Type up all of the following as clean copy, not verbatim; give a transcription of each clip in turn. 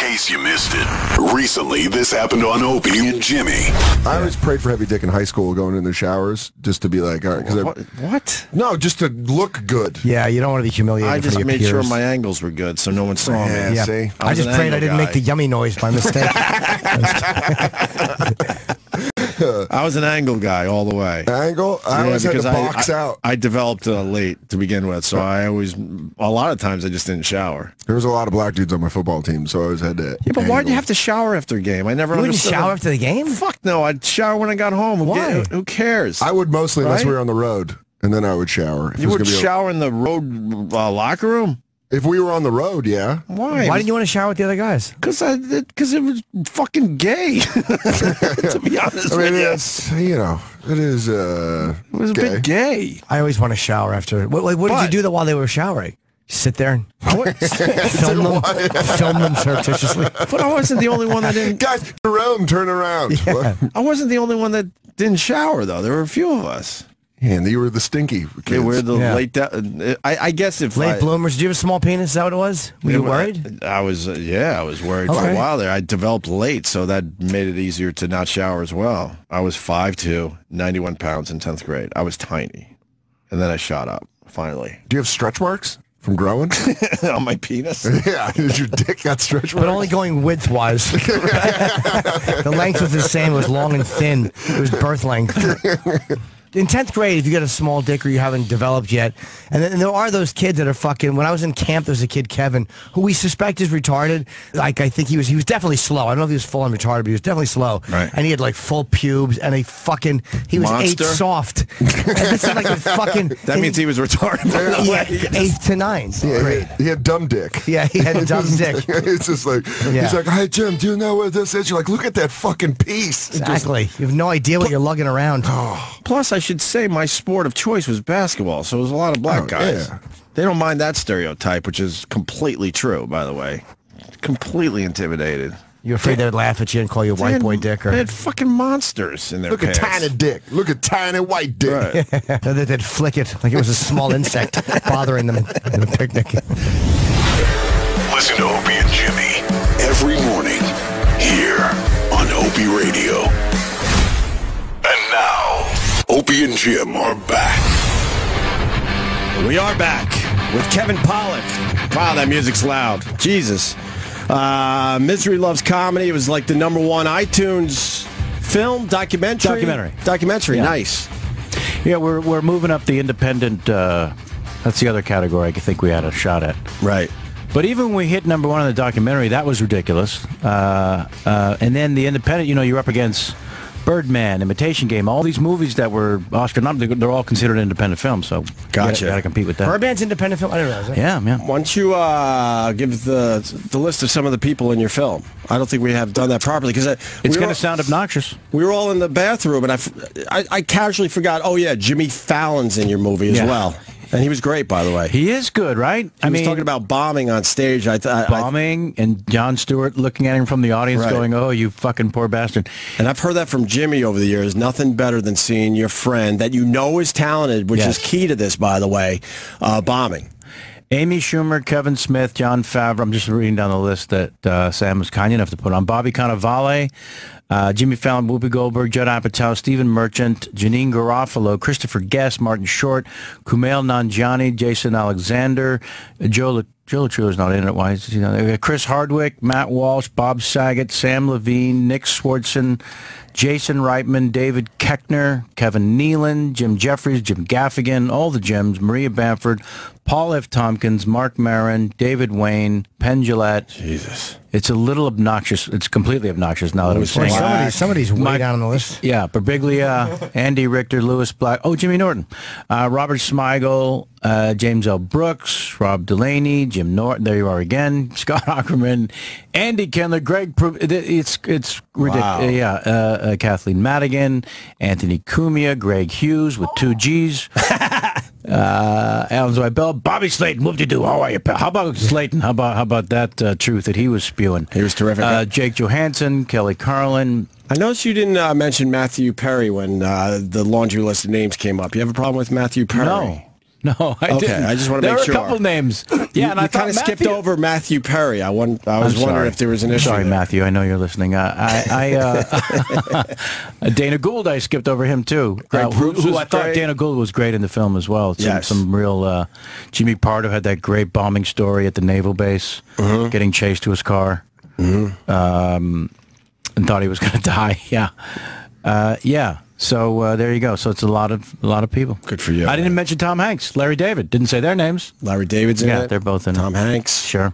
case you missed it, recently this happened on Opie and Jimmy. I always prayed for heavy dick in high school, going in the showers, just to be like, all right. What? No, just to look good. Yeah, you don't want to be humiliated. I just made peers. sure my angles were good so no one saw me. Yeah. See? I just prayed I didn't make the yummy noise by mistake. I was an angle guy all the way. Angle? I always had to box out. I developed late to begin with, so a lot of times I just didn't shower. There was a lot of black dudes on my football team, so I always had to. Yeah, but why'd you have to shower after a game? I never You wouldn't understood. shower after the game? Fuck no, I'd shower when I got home. Why? Who cares? I would mostly, unless Right? we were on the road, and then I would shower. If You it was would gonna be shower in the road locker room? If we were on the road, yeah. Why? Why didn't you want to shower with the other guys? Because it was fucking gay. To be honest I mean, with you. it's, you know, it is It was a bit gay. I always want to shower after. What did you do while they were showering? Sit there and film them surreptitiously. But I wasn't the only one that didn't. Guys, Jerome, turn around. Yeah. I wasn't the only one that didn't shower, though. There were a few of us. And you were the stinky kids. They were the Yeah. late. I guess if Late bloomers. Did you have a small penis? Is that what it was? Were you worried? I was. I was worried for Okay. a while there. I developed late, so that made it easier to not shower as well. I was 5'2", 91 pounds in 10th grade. I was tiny, and then I shot up finally Do you have stretch marks from growing? on my penis. Yeah. Did your dick got stretch marks? But only going width-wise. The length was the same. It was long and thin. It was birth length. In 10th grade, if you got a small dick or you haven't developed yet, and there are those kids that are fucking, when I was in camp, there was a kid, Kevin, who we suspect is retarded. Like, I think he was definitely slow. I don't know if he was full on retarded, but he was definitely slow. Right. And he had like full pubes and he was Monster? 8 soft. And this is like a fucking... That means he was retarded. By the way. 8th to 9th grade. He had dumb dick. Yeah, he had a dumb dick. It's just like, he's like, hey, Jim, do you know what this is? You're like, look at that fucking piece. It just- Exactly. You have no idea what you're lugging around. Plus, I should say my sport of choice was basketball, so it was a lot of black guys. yeah. They don't mind that stereotype, which is completely true, by the way. Completely intimidated. You're afraid they'd laugh at you and call you a white boy dick? They Or had fucking monsters in their Look at pants. tiny dick. Look at tiny white dick. Right. they'd flick it like it was a small insect bothering them at a picnic. Listen to Opie and Jimmy every morning here on Opie Radio. And now, Opie and Jim are back. We are back with Kevin Pollak. Wow, that music's loud. Jesus. Misery Loves Comedy. It was like the #1 iTunes film, documentary. Documentary, Yeah. nice. Yeah, we're moving up the independent. That's the other category I think we had a shot at. Right. But even when we hit #1 in the documentary, that was ridiculous. And then the independent, you're up against Birdman, Imitation Game, all these movies that were Oscar nominated, they're all considered independent films. So Gotcha. you got to compete with that. Birdman's independent film? I didn't realize that. Yeah. Why don't you give the list of some of the people in your film? I don't think we have done that properly because It's going to sound obnoxious. We were all in the bathroom, and I casually forgot. Oh yeah, Jimmy Fallon's in your movie as Yeah. well, and he was great, by the way. He is good, right? I was talking about bombing on stage. bombing, and Jon Stewart looking at him from the audience Right. going, "Oh, you fucking poor bastard." And I've heard that from Jimmy over the years. Nothing better than seeing your friend that you know is talented, which is Yes. key to this, by the way, bombing. Amy Schumer, Kevin Smith, Jon Favreau. I'm just reading down the list that Sam was kind enough to put on. Bobby Cannavale, Jimmy Fallon, Whoopi Goldberg, Judd Apatow, Stephen Merchant, Janine Garofalo, Christopher Guest, Martin Short, Kumail Nanjiani, Jason Alexander, Joe Latrio's not in it. Why is he not there? Chris Hardwick, Matt Walsh, Bob Saget, Sam Levine, Nick Swartzen, Jason Reitman, David Koechner, Kevin Nealon, Jim Jeffries, Jim Gaffigan, all the Jims, Maria Bamford, Paul F. Tompkins, Mark Maron, David Wayne, Penn Jillette. Jesus. It's a little obnoxious. It's completely obnoxious now that I'm saying it. Somebody's way down on the list. Yeah, Birbiglia, Andy Richter, Lewis Black. Oh, Jimmy Norton. Robert Smigel, James L. Brooks, Rob Delaney, Jim Norton. There you are again. Scott Ackerman, Andy Kendler, Greg. It's ridiculous. Wow. Yeah, Kathleen Madigan, Anthony Cumia, Greg Hughes with 2 G's. Alan Zweibel, Bobby Slayton, whoop-de-doo, how are you, pal? How about Slayton? How about that truth that he was spewing? He was terrific. Jake Johansson, Kelly Carlin. I noticed you didn't mention Matthew Perry when the laundry list of names came up. You have a problem with Matthew Perry? No, I didn't. I just want to make sure. There were a couple names. Yeah, and I kind of skipped over Matthew Perry. I was wondering if there was an issue. Sorry, there. Matthew. I know you're listening. Dana Gould, I skipped over him too. Who I thought Dana Gould was great in the film as well. Some real. Jimmy Pardo had that great bombing story at the naval base, getting chased to his car, and thought he was going to die. Yeah, yeah. So there you go. So it's a lot of people. Good for you. I didn't mention Tom Hanks, Larry David. Didn't say their names. Larry David's in it. Yeah, they're both in it. Tom Hanks. Sure.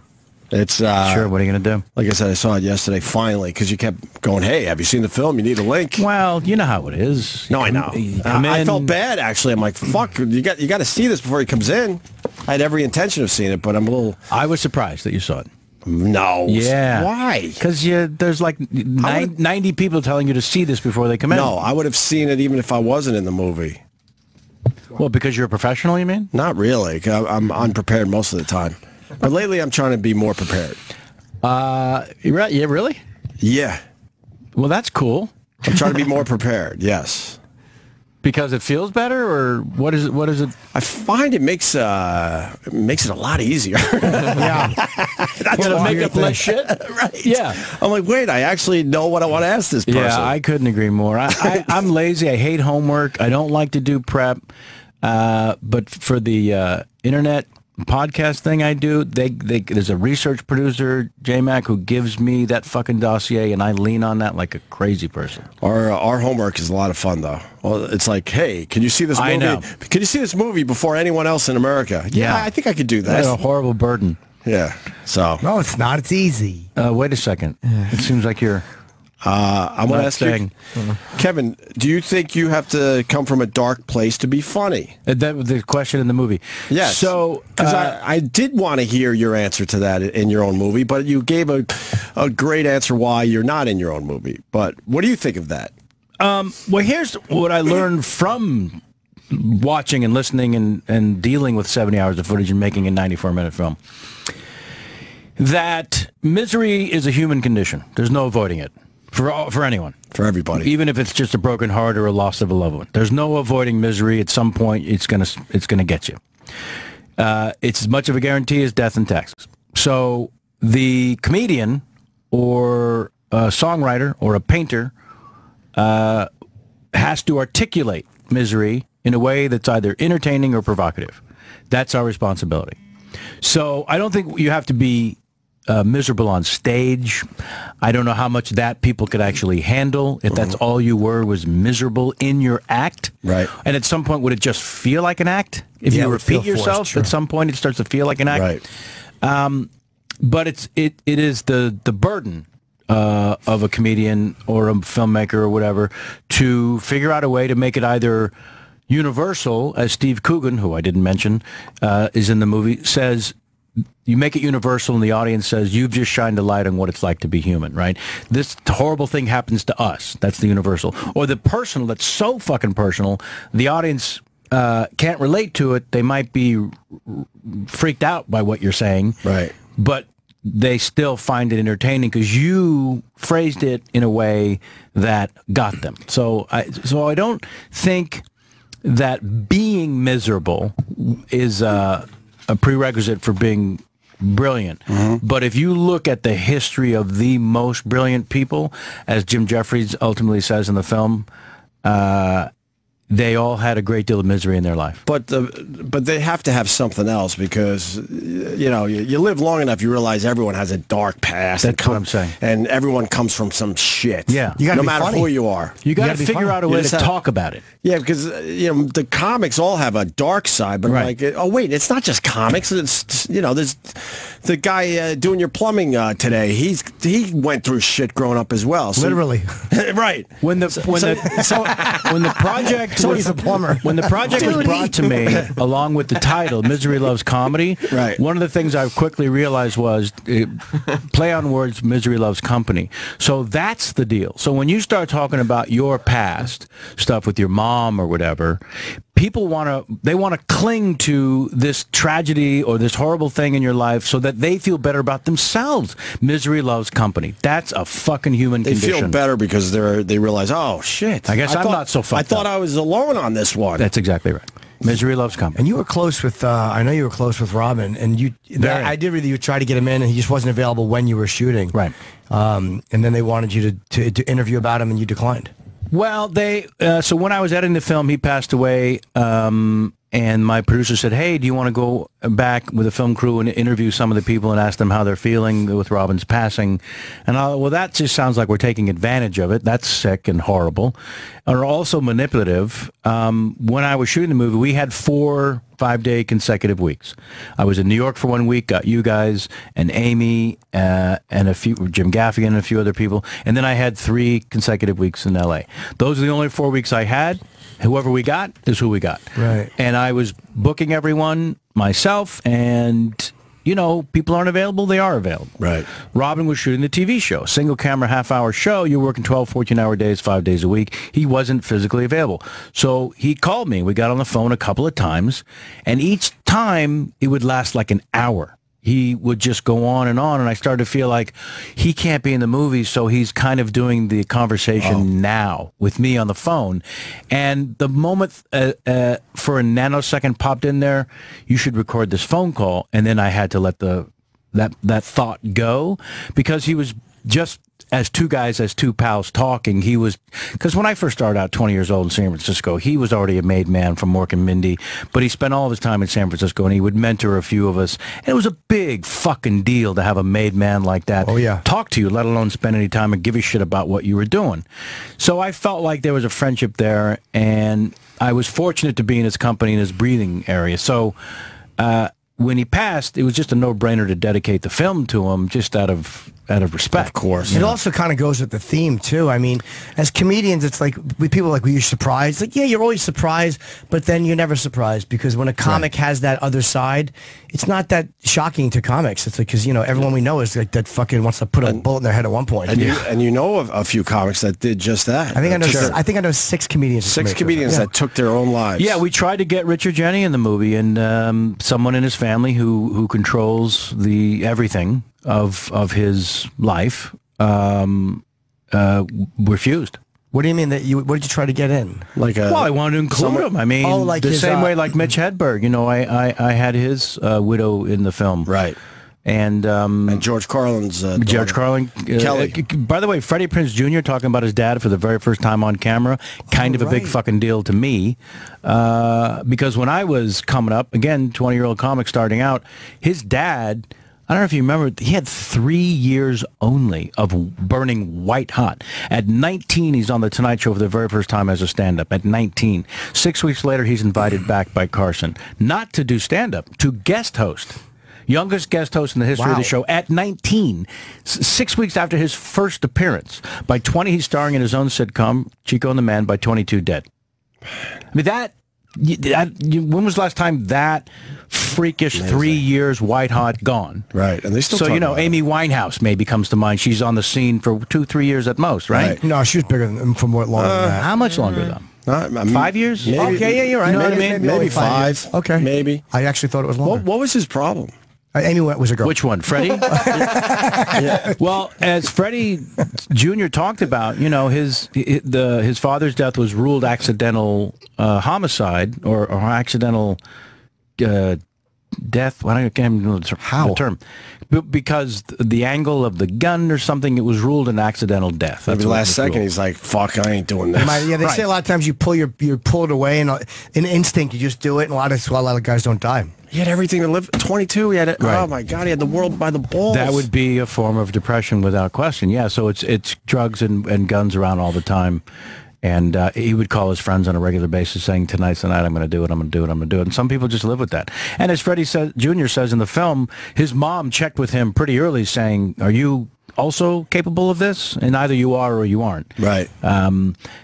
It's sure. What are you going to do? Like I said, I saw it yesterday. Finally, because you kept going, "Hey, have you seen the film? You need a link." Well, you know how it is. No, I know. I felt bad actually. I'm like, "Fuck, you got to see this before he comes in." I had every intention of seeing it, but I'm a little. I was surprised that you saw it. No. Yeah. Why? Because there's like 90 people telling you to see this before they come in. No, I would have seen it even if I wasn't in the movie. Well, because you're a professional, you mean? Not really. I'm unprepared most of the time. But lately, I'm trying to be more prepared. Yeah, really? Yeah. Well, that's cool. I'm trying to be more prepared, yes. Because it feels better, or what is it? What is it? I find it makes it a lot easier. Yeah, that's to make up less shit. Right? Yeah. I'm like, wait, I actually know what I want to ask this person. Yeah, I couldn't agree more. I'm lazy. I hate homework. I don't like to do prep. But for the internet podcast thing I do, there's a research producer, J-Mac, who gives me that fucking dossier, and I lean on that like a crazy person. Our homework is a lot of fun, though. Well, it's like, hey, can you see this movie? I know. Can you see this movie before anyone else in America? Yeah, I think I could do that. That's a horrible burden. Yeah. So. No, it's not. It's easy. Wait a second. It seems like you're... I'm going to ask you, Kevin, do you think you have to come from a dark place to be funny? That was the question in the movie. Yes. So, because I did want to hear your answer to that in your own movie, but you gave a great answer why you're not in your own movie. But what do you think of that? Well, here's what I learned from watching and listening and dealing with 70 hours of footage and making a 94-minute film. That misery is a human condition. There's no avoiding it. For anyone. For everybody. Even if it's just a broken heart or a loss of a loved one. There's no avoiding misery. At some point, it's gonna get you. It's as much of a guarantee as death and taxes. So the comedian or a songwriter or a painter has to articulate misery in a way that's either entertaining or provocative. That's our responsibility. So I don't think you have to be miserable on stage. I don't know how much that people could actually handle if that's all you were was miserable in your act. Right. And at some point, would it just feel like an act? If you repeat yourself, forced, at some point it starts to feel like an act. Right. But it is the burden of a comedian or a filmmaker or whatever to figure out a way to make it either universal, as Steve Coogan, who I didn't mention, is in the movie, says. You make it universal, and the audience says, you've just shined a light on what it's like to be human, right? This horrible thing happens to us. That's the universal. Or the personal, that's so fucking personal, the audience can't relate to it. They might be freaked out by what you're saying. Right. But they still find it entertaining because you phrased it in a way that got them. So I don't think that being miserable is... a prerequisite for being brilliant. But if you look at the history of the most brilliant people, as Jim Jeffries ultimately says in the film, they all had a great deal of misery in their life. But they have to have something else because, you live long enough, you realize everyone has a dark past. That's what I'm saying. And everyone comes from some shit. Yeah. No matter who you are. You got to figure out a way to talk about it. Yeah, because, the comics all have a dark side, but right. like, oh, wait, it's not just comics. It's, there's the guy doing your plumbing today. He went through shit growing up as well. So, literally. Right. When the project... So he's a plumber. When the project was brought to me, along with the title, Misery Loves Comedy, right. One of the things I quickly realized was play on words, Misery Loves Company. So that's the deal. So when you start talking about your past, stuff with your mom or whatever, people want to cling to this tragedy or this horrible thing in your life so that they feel better about themselves. Misery loves company. That's a fucking human condition. They feel better because they realize, oh shit. I guess I'm not so fucked I thought up. I was alone on this one. That's exactly right. Misery Loves Company. And you were close with, I know you were close with Robin, and I did read that you tried to get him in, and he just wasn't available when you were shooting. Right. And then they wanted you to interview about him, and you declined. Well, so when I was editing the film, he passed away, and my producer said, hey, do you want to go back with the film crew and interview some of the people and ask them how they're feeling with Robin's passing? And well, that just sounds like we're taking advantage of it. That's sick and horrible. Or also manipulative. When I was shooting the movie, we had 4 5-day consecutive weeks. I was in New York for 1 week, got you guys and Amy and Jim Gaffigan and a few other people. And then I had 3 consecutive weeks in L.A. Those are the only 4 weeks I had. Whoever we got is who we got. Right. And I was booking everyone myself, and, you know, people aren't available, they are available. Right. Robin was shooting the TV show, single camera, half-hour show. You're working 12, 14-hour days, 5 days a week. He wasn't physically available. So he called me. We got on the phone a couple of times, and each time it would last like an hour. He would just go on, and I started to feel like he can't be in the movie, so he's kind of doing the conversation now with me on the phone. And the moment for a nanosecond popped in there, you should record this phone call, and then I had to let that thought go, because he was just as 2 guys, as 2 pals talking. He was, because when I first started out 20 years old in San Francisco, he was already a made man from Mork and Mindy, but he spent all of his time in San Francisco, and he would mentor a few of us. And it was a big fucking deal to have a made man like that talk to you, let alone spend any time and give a shit about what you were doing. So I felt like there was a friendship there, and I was fortunate to be in his company in his breathing area. So when he passed, it was just a no-brainer to dedicate the film to him, just out of respect. Of course. It also kind of goes with the theme, too. I mean, as comedians, it's like, people are like, were you surprised? Like, yeah, you're always surprised, but then you're never surprised, because when a comic has that other side, it's not that shocking to comics. It's like, because, you know, everyone we know is like that fucking wants to put a bullet in their head at one point. And you know of a few comics that did just that. I think I know 6 comedians. 6 comedians that took their own lives. Yeah, we tried to get Richard Jeni in the movie, and someone in his family who controls the everything of his life refused. What do you mean that what did you try to get in? Well, I wanted to include him. I mean, like the same way like Mitch Hedberg. You know, I had his widow in the film, right? And George Carlin's George Carlin, Kelly. By the way, Freddie Prinze Jr. talking about his dad for the very first time on camera, kind of a big fucking deal to me, because when I was coming up, again, 20-year-old comic starting out, his dad, I don't know if you remember, he had 3 years only of burning white hot. At 19, he's on The Tonight Show for the very first time as a stand-up. At 19. 6 weeks later, he's invited back by Carson. Not to do stand-up, to guest host. Youngest guest host in the history of the show at 19. 6 weeks after his first appearance. By 20, he's starring in his own sitcom, Chico and the Man. By 22, dead. I mean, when was the last time that freakish 3 years white hot gone? Right, and they still so, you know, Amy Winehouse maybe comes to mind. She's on the scene for 2-3 years at most, right? No, she was bigger than for more longer than that. How much longer, though? 5 years? Maybe, okay, yeah, you're right. You know what I mean? Maybe 5. Okay. Maybe. I actually thought it was longer. What was his problem? Amy was a girl. Which one, Freddie? Yeah. Well, as Freddie Jr. talked about, you know, his father's death was ruled accidental homicide or accidental death. I can't remember the term. Because the angle of the gun or something, it was ruled an accidental death. That's the last second, he's like, "Fuck, I ain't doing this." Yeah, they say a lot of times you pull it away, and in instinct you just do it, and a lot of guys don't die. He had everything to live. 22, he had it. Right. Oh my God, he had the world by the balls. That would be a form of depression without question. Yeah, so it's drugs and guns around all the time. And he would call his friends on a regular basis saying, tonight's the night, I'm going to do it, I'm going to do it, I'm going to do it. And some people just live with that. And as Freddie Jr. says in the film, his mom checked with him pretty early saying, are you also capable of this? And either you are or you aren't. Right.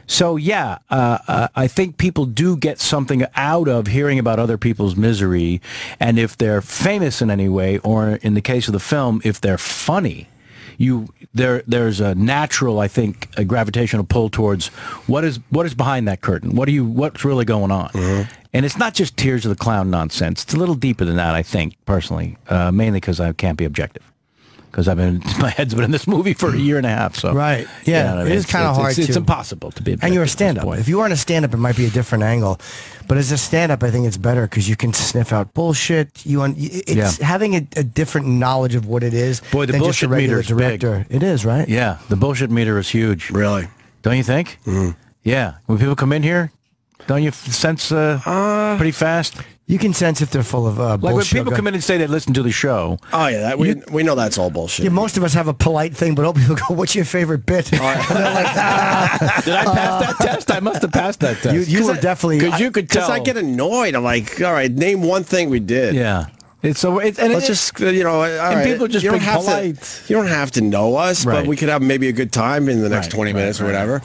So, yeah, I think people do get something out of hearing about other people's misery. And if they're famous in any way, or in the case of the film, if they're funny, there's a natural, I think, a gravitational pull towards what is behind that curtain. What's really going on? Mm-hmm. And it's not just Tears of the Clown nonsense. It's a little deeper than that, I think, personally, mainly because I can't be objective. because my head's been in this movie for a year and a half. So right, yeah, it is kind of hard. It's impossible to be. And you're a stand-up. If you weren't a stand-up, it might be a different angle. But as a stand-up, I think it's better because you can sniff out bullshit. It's having a different knowledge of what it is. Boy, the than just a bullshit regular meter's director. It is, right? Yeah, the bullshit meter is huge. Really? Don't you think? Yeah. When people come in here, don't you sense pretty fast? You can sense if they're full of bullshit. Like when people come in and say they listen to the show. Oh, yeah, we know that's all bullshit. Yeah, most of us have a polite thing, but people go, what's your favorite bit? And they're like, Did I pass that test? I must have passed that test. You were definitely... Because you could tell. Because I get annoyed. I'm like, all right, name one thing we did. Yeah. Let's just, people just you don't be have polite. You don't have to know us, Right. but we could have maybe a good time in the next 20 minutes or whatever.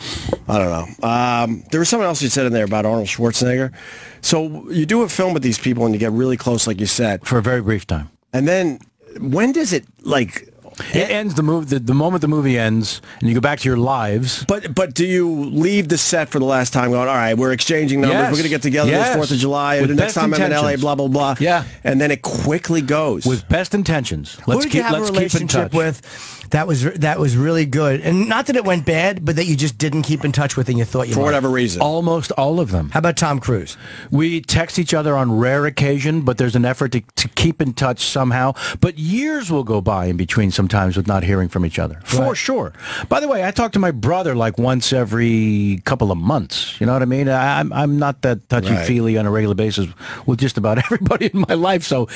I don't know. There was something else you said in there about Arnold Schwarzenegger. So you do a film with these people and you get really close, like you said. For a very brief time. And then when does it, like... It ends the moment the movie ends, and you go back to your lives. But do you leave the set for the last time going, all right, we're exchanging numbers, Yes. we're going to get together this 4th of July, With the next best time I'm in LA, intentions. blah, blah, blah. Yeah. And then it quickly goes. With best intentions. Who did you have a relationship with that was really good? And not that it went bad, but that you just didn't keep in touch with and you thought you for might. whatever reason. Almost all of them. How about Tom Cruise? We text each other on rare occasion, but there's an effort to keep in touch somehow. But years will go by in between sometimes with not hearing from each other. For sure. By the way, I talk to my brother like once every couple of months. You know what I mean? I'm not that touchy-feely on a regular basis with just about everybody in my life. So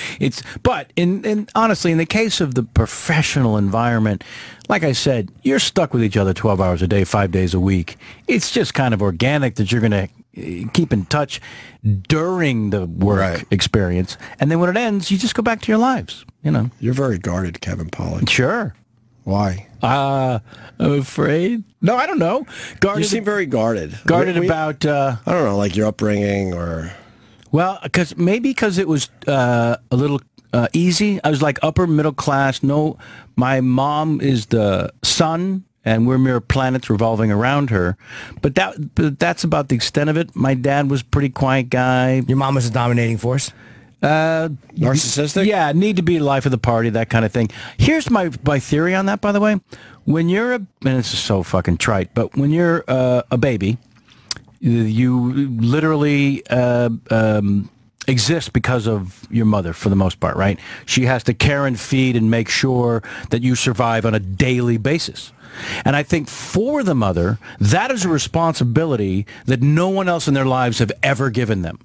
but honestly, in the case of the professional environment, like I said, you're stuck with each other 12 hours a day, 5 days a week. It's just kind of organic that you're going to keep in touch during the work experience. And then when it ends, you just go back to your lives, you know. You're very guarded, Kevin Poll. Sure. Why? I'm afraid. No, I don't know. You seem very guarded. Guarded about... I don't know, like your upbringing or... Well, because it was a little easy. I was like upper middle class. No, my mom is the sun, and we're mere planets revolving around her. But that's about the extent of it. My dad was a pretty quiet guy. Your mom was a dominating force? Narcissistic? Yeah, need to be the life of the party, that kind of thing. Here's my theory on that, by the way. When you're and this is so fucking trite, but when you're a baby, you literally exist because of your mother for the most part, right? She has to care and feed and make sure that you survive on a daily basis. And I think for the mother, that is a responsibility that no one else in their lives have ever given them.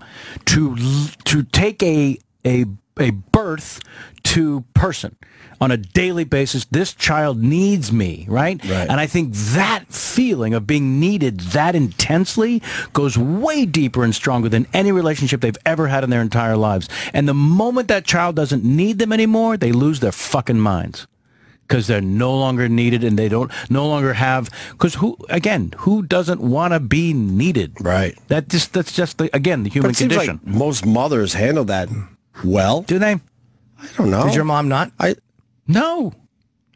To take a birth to person on a daily basis. This child needs me, right? And I think that feeling of being needed that intensely goes way deeper and stronger than any relationship they've ever had in their entire lives. And the moment that child doesn't need them anymore, they lose their fucking minds. Because they're no longer needed and they no longer have, because who doesn't want to be needed? Right. That's just the human condition. Like most mothers handle that well. Do they? I don't know. Did your mom not? No.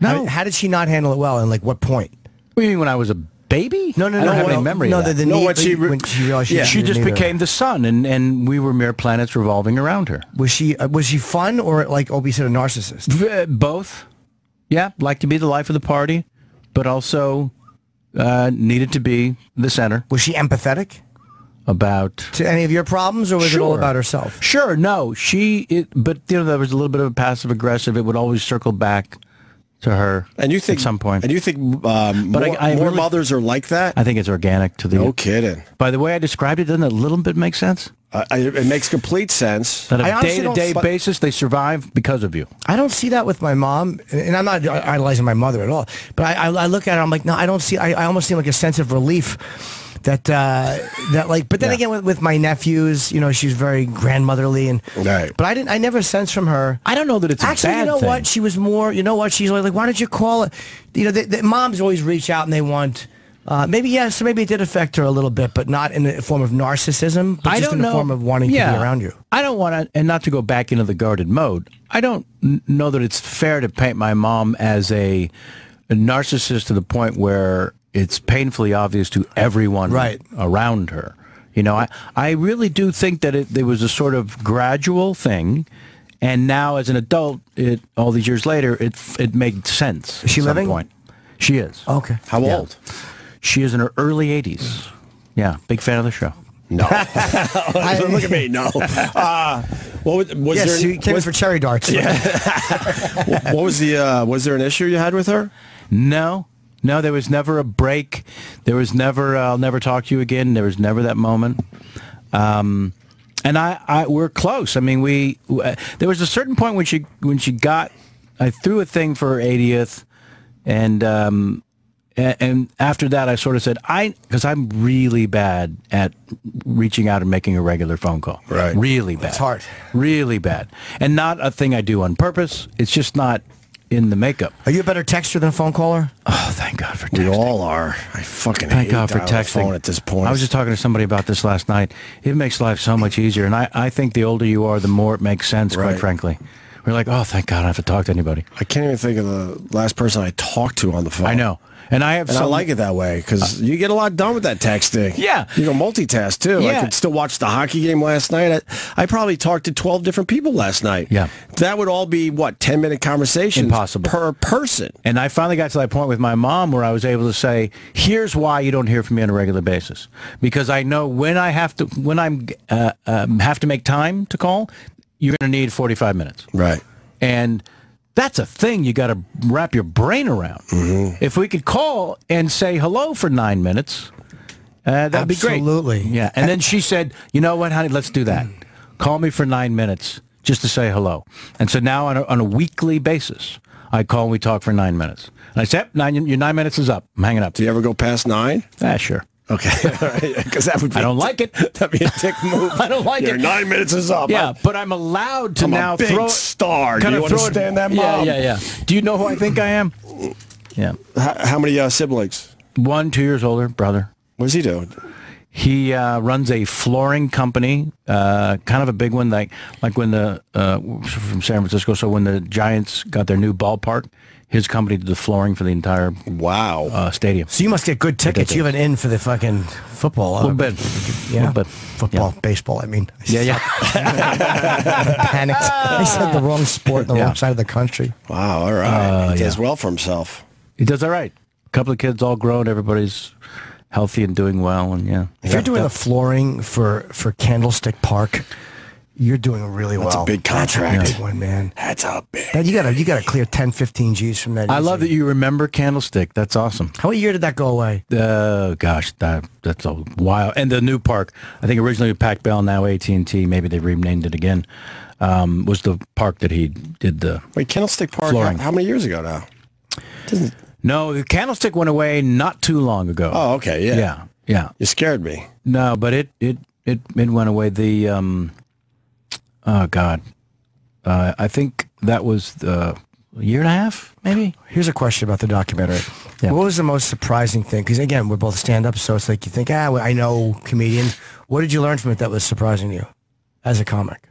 How did she not handle it well, and like what point? What do you mean, when I was a baby? No. I don't have any memory of that. When she realized she just became the sun, and we were mere planets revolving around her. Was she fun, or like Opie said, a narcissist? Both. Yeah, liked to be the life of the party, but also needed to be the center. Was she empathetic? To any of your problems, or was it all about herself? Sure, no. But there was a little bit of a passive aggressive. It would always circle back to her. And you think at some point? And you think more mothers are like that? I think it's organic to the. No kidding. By the way I described it, doesn't it a little bit make sense? It makes complete sense. That on a day-to-day basis, they survive because of you. I don't see that with my mom, and I'm not idolizing my mother at all. But I look at her, I'm like, no, I don't see. I almost see like a sense of relief that like. But then again, with my nephews, she's very grandmotherly, and but I never sensed from her. I don't know that it's actually. A bad thing. What? She was more. She's like, why don't you call it? The moms always reach out and they want. Maybe it did affect her a little bit, but not in the form of narcissism, but just in the form of wanting to be around you. I don't want to, and not to go back into the guarded mode, I don't know that it's fair to paint my mom as a narcissist to the point where it's painfully obvious to everyone around her. I really do think that there was a sort of gradual thing, And now, as an adult, all these years later, it made sense. Is she at some living? Point. She is. Okay. How old? She is in her early 80s. Yeah, big fan of the show. No. Look at me. No. Was yes, she came in for cherry darts. Yeah. What was was there an issue you had with her? No, there was never a break. There was never, I'll never talk to you again. There was never that moment. And we're close. I mean, there was a certain point when she got, I threw a thing for her 80th, and after that, I sort of said, because I'm really bad at reaching out and making a regular phone call. Right. Really bad. It's hard. Really bad. And not a thing I do on purpose. It's just not in the makeup. Are you a better texter than a phone caller? Oh, thank God for texting. We all are. I fucking Thank hate God for dial-up texting. phone at this point. I was just talking to somebody about this last night. It makes life so much easier. And I think the older you are, the more it makes sense, Right. quite frankly. We're like, oh, thank God I don't have to talk to anybody. I can't even think of the last person I talked to on the phone. I know. And I have And I like it that way because you get a lot done with that texting. Yeah. You can multitask, too. Yeah. I could still watch the hockey game last night. I probably talked to 12 different people last night. Yeah. That would all be, 10-minute conversations Impossible. per person. And I finally got to that point with my mom where I was able to say, here's why you don't hear from me on a regular basis. Because I know when I have to make time to call, you're going to need 45 minutes. Right. And that's a thing you got to wrap your brain around. Mm-hmm. If we could call and say hello for 9 minutes, that'd be great. Absolutely. Yeah. And then she said, you know what, honey, let's do that. Call me for 9 minutes just to say hello. And so now on a weekly basis, I call and we talk for 9 minutes. And I said, your 9 minutes is up. I'm hanging up. Do you ever go past 9? Sure. Okay. Because that would be I don't like it. That'd be a dick move. I don't like Your it. 9 minutes is up. Yeah, but I'm allowed to I'm now a big throw star. Do kind you of throw understand that, Mom? Yeah. Do you know who I think I am? Yeah. How many siblings? 1, 2 years older, brother. What does he do? He runs a flooring company, kind of a big one, like when from San Francisco. So when the Giants got their new ballpark, his company did the flooring for the entire stadium. So you must get good tickets. You have an in for the fucking football. A little bit. Yeah. A little bit. Football, baseball, I mean. Yeah. I panicked. I said the wrong sport on the wrong side of the country. Wow, all right. He does well for himself. He does all right. A couple of kids all grown. Everybody's healthy and doing well. And if you're doing the flooring for Candlestick Park, you're doing really well. That's a big contract. That's a big one, man. That's a big. You gotta clear 10, 15 G's from that. I love that you remember Candlestick. That's awesome. How many year did that go away? Gosh, that's a while. And the new park, I think originally Pac Bell, now AT&T. Maybe they renamed it again. Was the park that he did the Candlestick Park. flooring. How many years ago now? No, the Candlestick went away not too long ago. Oh, okay, yeah. You scared me. No, but it went away. The oh God, I think that was a year and a half, maybe. Here's a question about the documentary. Yeah. What was the most surprising thing? Because again, we're both stand-ups, so it's like you think, I know comedians. What did you learn from it that was surprising to you as a comic?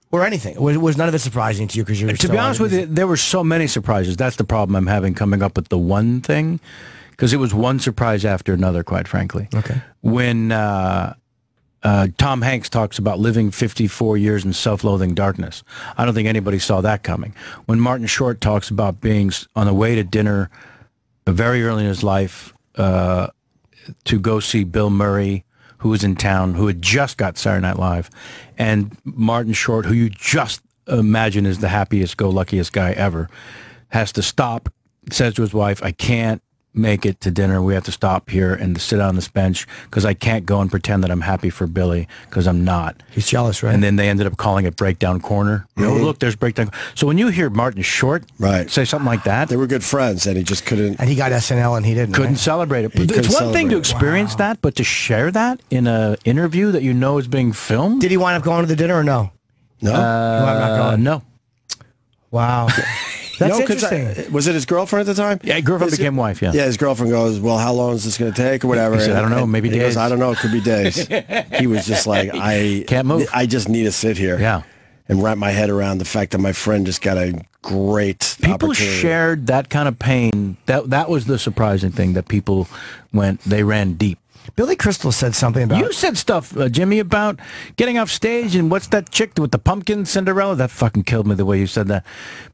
Or anything? Was none of it surprising to you? Because you're to be honest with you, there were so many surprises. That's the problem I'm having coming up with the one thing, because it was one surprise after another, quite frankly. Okay. When Tom Hanks talks about living 54 years in self-loathing darkness, I don't think anybody saw that coming. When Martin Short talks about being on the way to dinner very early in his life to go see Bill Murray, who was in town, who had just got Saturday Night Live, and Martin Short, who you just imagine is the happiest, luckiest guy ever, has to stop, says to his wife, I can't make it to dinner. We have to stop here and to sit on this bench because I can't go and pretend that I'm happy for Billy because I'm not. He's jealous, right? And then they ended up calling it Breakdown Corner. You know, look, there's Breakdown. So when you hear Martin Short say something like that, they were good friends, and he just couldn't. And he got SNL, and he didn't. Couldn't celebrate it. But it's one thing to experience that, but to share that in an interview that you know is being filmed. Did he wind up going to the dinner or no? No. He wound up not going? No. Wow. That's interesting. Was it his girlfriend at the time? Yeah, girlfriend became wife, yeah. Yeah, his girlfriend goes, well, how long is this going to take or whatever? He said, I don't know, maybe days. He goes, I don't know, it could be days. He was just like, I can't move. I just need to sit here. Yeah. And wrap my head around the fact that my friend just got a great People opportunity. shared that kind of pain. That was the surprising thing, that people they ran deep. Billy Crystal said something about... You said stuff, Jimmy, about getting off stage and what's that chick with the pumpkin, Cinderella? That fucking killed me the way you said that.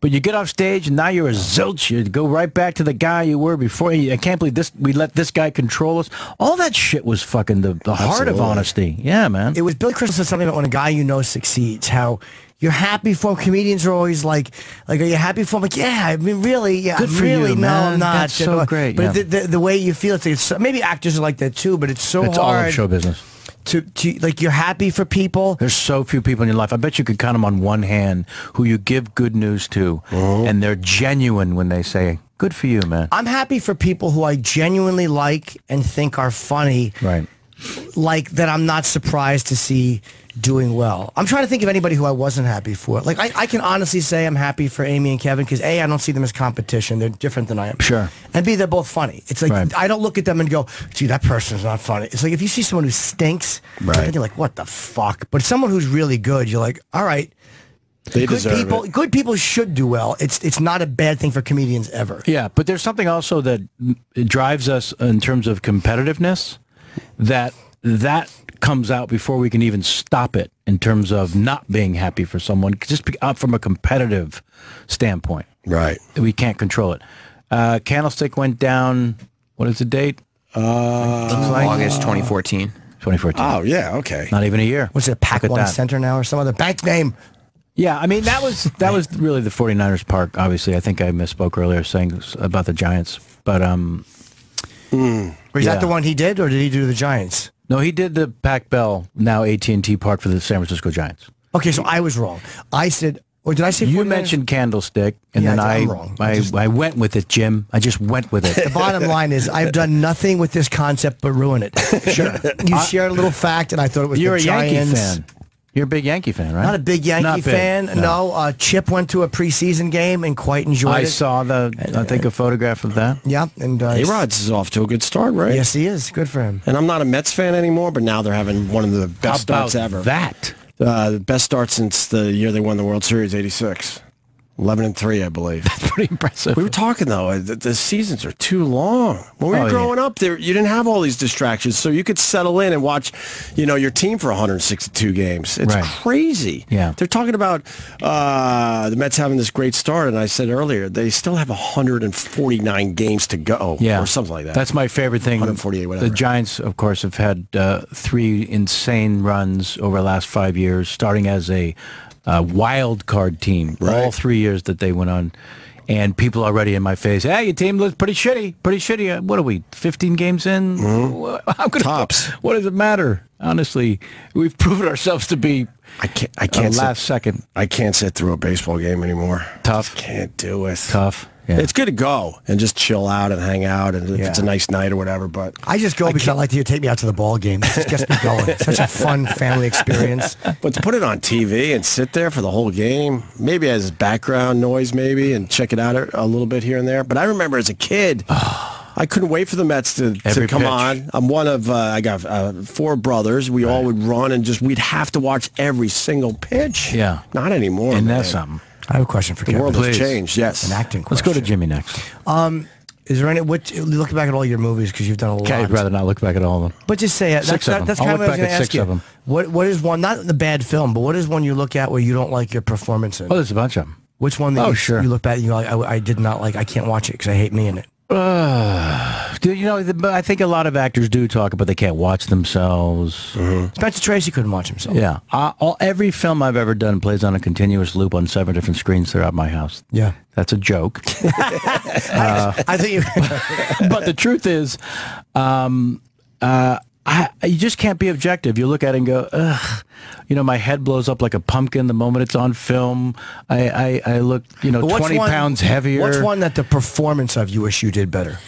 But you get off stage and now you're a zilch. You go right back to the guy you were before. I can't believe this. We let this guy control us. All that shit was fucking the heart of honesty. Yeah, man. It was Billy Crystal said something about when a guy you know succeeds, how... You're happy for him. Comedians are always like, are you happy for him? Like, yeah, I mean, really, yeah, good for really, you, no, man. I'm not. That's so great. But yeah. the way you feel, it's maybe actors are like that too. But it's it's hard. all of show business. To like, you're happy for people. There's so few people in your life. I bet you could count them on one hand who you give good news to, and they're genuine when they say, "Good for you, man." I'm happy for people who I genuinely like and think are funny. Right. Like that, I'm not surprised to see doing well. I'm trying to think of anybody who I wasn't happy for. Like, I can honestly say I'm happy for Amy and Kevin because A, I don't see them as competition. They're different than I am. Sure. And B, they're both funny. It's like, Right. I don't look at them and go, gee, that person's not funny. It's like if you see someone who stinks, then you're like, what the fuck? But someone who's really good, you're like, all right. They deserve people, it. Good people should do well. It's not a bad thing for comedians ever. Yeah, but there's something also that drives us in terms of competitiveness that comes out before we can even stop it in terms of not being happy for someone, just from a competitive standpoint. Right. We can't control it. Candlestick went down, what is the date? August 2014. 2014. Oh, yeah, okay. Not even a year. What's it, Pac Look at One that. Center now or some other bank name? Yeah, I mean, that was really the 49ers part, obviously. I think I misspoke earlier saying about the Giants. But, Was that the one he did, or did he do the Giants? no, he did the Pac Bell, now AT&T part for the San Francisco Giants. Okay, so I was wrong. I said, or did I say You 49ers? mentioned Candlestick, and Yeah, then I'm wrong. I went with it, Jim. I just went with The it. bottom line is, I've done nothing with this concept but ruin it. Sure. You shared a little fact, and I thought it was You're the a Yankee Giants. fan. You're a big Yankee fan, right? Not a big Yankee Not big, fan. No. Chip went to a preseason game and quite enjoyed it. I saw I think a photograph of that. Yeah, and A-Rod's is off to a good start, right? yes, he is. Good for him. And I'm not a Mets fan anymore, but now they're having one of the best starts ever. That? The best start since the year they won the World Series, '86. 11-3, I believe. Pretty impressive. We were talking, though, the seasons are too long. When we were growing up, you didn't have all these distractions, so you could settle in and watch, your team for 162 games. It's crazy. Yeah. They're talking about the Mets having this great start, and I said earlier, they still have 149 games to go, or something like that. That's my favorite thing. 148, whatever. The Giants, of course, have had 3 insane runs over the last 5 years, starting as a wild card team. All 3 years that they went on. And people already in my face, hey, your team looks pretty shitty. What are we, 15 games in? How could Tops. What does it matter? Honestly, we've proven ourselves to be I can't last second. I can't sit through a baseball game anymore. Tough. Can't do it. Tough. Yeah. It's good to go and just chill out and hang out, and if it's a nice night or whatever. But I just go because I like you to take me out to the ball game. It gets me going. It's such a fun family experience. But to put it on TV and sit there for the whole game, maybe as background noise, maybe, and check it out a little bit here and there. But I remember as a kid, I couldn't wait for the Mets to come pitch. on. I'm one of, I got 4 brothers. We all would run and we'd have to watch every single pitch. Yeah. Not anymore. And man. that's something. I have a question for The Kevin. world Please. has changed, yes. An acting Let's question. go to Jimmy next. Is there any, looking back at all your movies, because you've done a lot. Okay, I'd rather not look back at all of them. But just say it. Six of them. That's I'll kind of look what I was back going to at ask 6 you. of them. What is one, not the bad film, but what is one you look at where you don't like your performance in? Oh, there's a bunch of them. Which one that sure. you look back and you're like, I did not like, I can't watch it because I hate me in it. I think a lot of actors do talk about they can't watch themselves. Spencer Tracy couldn't watch himself. Yeah. Every film I've ever done plays on a continuous loop on 7 different screens throughout my house. Yeah. That's a joke. I think you... But the truth is, you just can't be objective. You look at it and go, ugh. My head blows up like a pumpkin the moment it's on film. I look, 20 pounds heavier. What's one that the performance of you wish you did better?